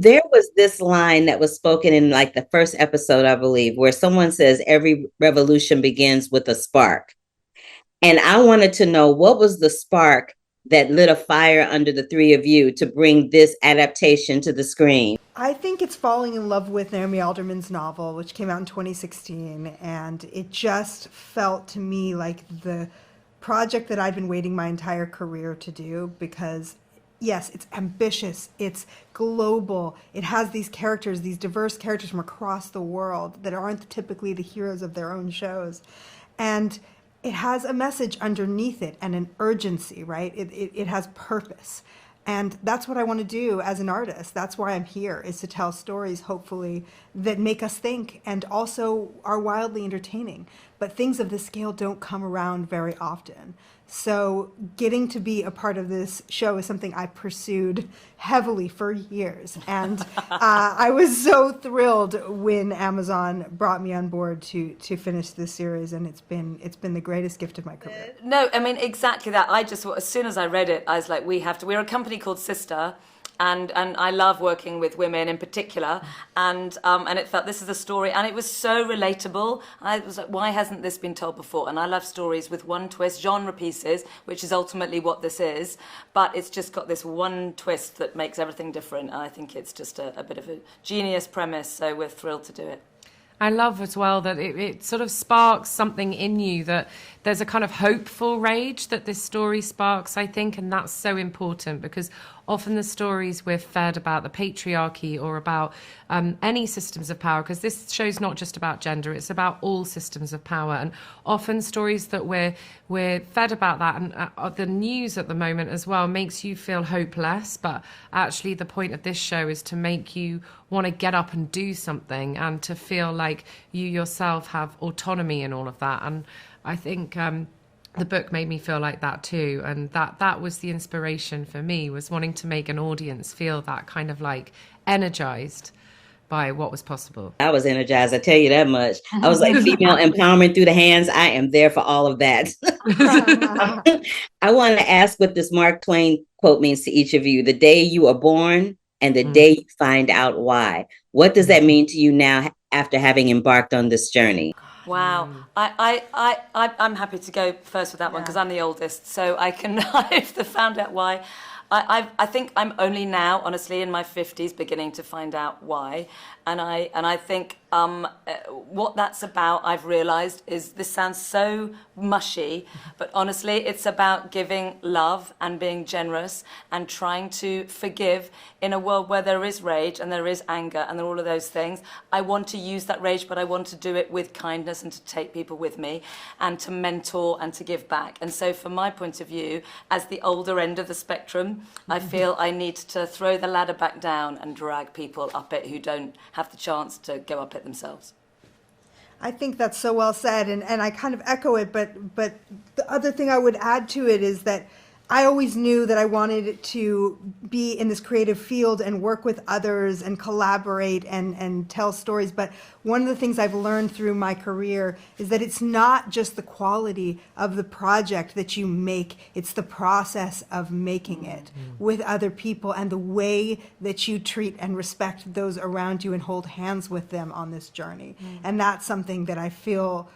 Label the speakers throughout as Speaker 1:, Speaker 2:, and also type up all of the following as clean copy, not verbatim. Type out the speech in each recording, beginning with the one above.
Speaker 1: There was this line that was spoken in like the first episode, I believe, where someone says every revolution begins with a spark. And I wanted to know what was the spark that lit a fire under the three of you to bring this adaptation to the screen?
Speaker 2: I think it's falling in love with Naomi Alderman's novel, which came out in 2016. And it just felt to me like the project that I've been waiting my entire career to do because yes, it's ambitious, it's global, it has these characters, these diverse characters from across the world that aren't typically the heroes of their own shows. And it has a message underneath it and an urgency, right? It has purpose. And that's what I want to do as an artist. That's why I'm here, is to tell stories, hopefully, that make us think and also are wildly entertaining. But things of this scale don't come around very often. So getting to be a part of this show is something I pursued heavily for years. And I was so thrilled when Amazon brought me on board to finish this series. And it's been the greatest gift of my career.
Speaker 3: No, I mean, exactly that. As soon as I read it, I was like, we're a company called Sister. And I love working with women in particular, and it felt this is a story, and it was so relatable. I was like, why hasn't this been told before? And I love stories with one twist, genre pieces, which is ultimately what this is, but it's just got this one twist that makes everything different. And I think it's just a bit of a genius premise, so we're thrilled to do it.
Speaker 4: I love as well that it sort of sparks something in you, that there's a kind of hopeful rage that this story sparks, I think, and that's so important because often the stories we're fed about the patriarchy or about any systems of power, because this show's not just about gender, it's about all systems of power, and often stories that we're fed about that, and the news at the moment as well makes you feel hopeless, but actually the point of this show is to make you want to get up and do something and to feel like you yourself have autonomy in all of that. And I think the book made me feel like that too, and that was the inspiration for me, was wanting to make an audience feel that kind of like energized by what was possible.
Speaker 1: I was energized, I tell you that much. I was like, female empowerment through the hands. I am there for all of that. I want to ask what this Mark Twain quote means to each of you. The day you are born and the day you find out why. What does that mean to you now after having embarked on this journey?
Speaker 3: Wow. I'm happy to go first with that one because I'm the oldest, so I can, I've found out why. I think I'm only now, honestly, in my 50s beginning to find out why. And I think what that's about, I've realised, is this sounds so mushy, but honestly, it's about giving love and being generous and trying to forgive in a world where there is rage and there is anger and there are all of those things. I want to use that rage, but I want to do it with kindness and to take people with me and to mentor and to give back. And so from my point of view, as the older end of the spectrum, I feel I need to throw the ladder back down and drag people up it who don't have the chance to go up it themselves.
Speaker 2: I think that's so well said, and I kind of echo it, but the other thing I would add to it is that I always knew that I wanted to be in this creative field and work with others and collaborate and tell stories. But one of the things I've learned through my career is that it's not just the quality of the project that you make, it's the process of making it with other people and the way that you treat and respect those around you and hold hands with them on this journey. And that's something that I feel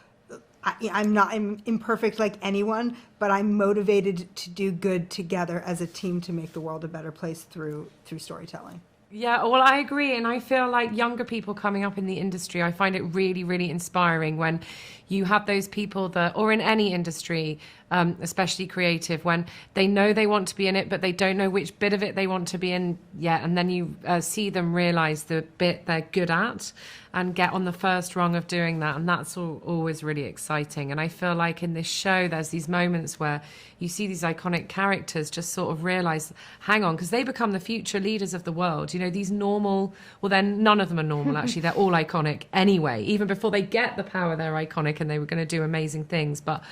Speaker 2: I'm imperfect like anyone, but I'm motivated to do good together as a team to make the world a better place through storytelling.
Speaker 4: Yeah, well, I agree. And I feel like younger people coming up in the industry, I find it really, really inspiring when you have those people that, or in any industry, especially creative, when they know they want to be in it, but they don't know which bit of it they want to be in yet. And then you see them realize the bit they're good at and get on the first rung of doing that. And that's always really exciting. And I feel like in this show, there's these moments where you see these iconic characters just sort of realize, hang on, because they become the future leaders of the world. You know, these normal, well, then none of them are normal, actually. They're all iconic anyway. Even before they get the power, they're iconic and they were going to do amazing things. But,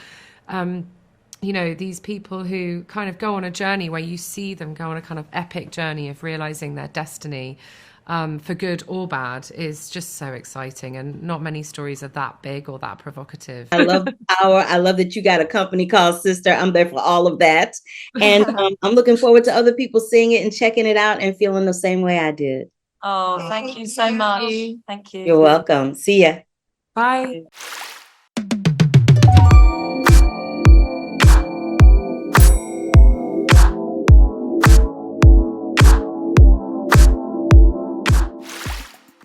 Speaker 4: you know, these people who kind of go on a journey where you see them go on a kind of epic journey of realizing their destiny, for good or bad, is just so exciting. And not many stories are that big or that provocative.
Speaker 1: I love power. I love that you got a company called Sister. I'm there for all of that. And I'm looking forward to other people seeing it and checking it out and feeling the same way I did.
Speaker 3: Oh, thank you so much. Thank you.
Speaker 1: You're welcome. See ya.
Speaker 4: Bye.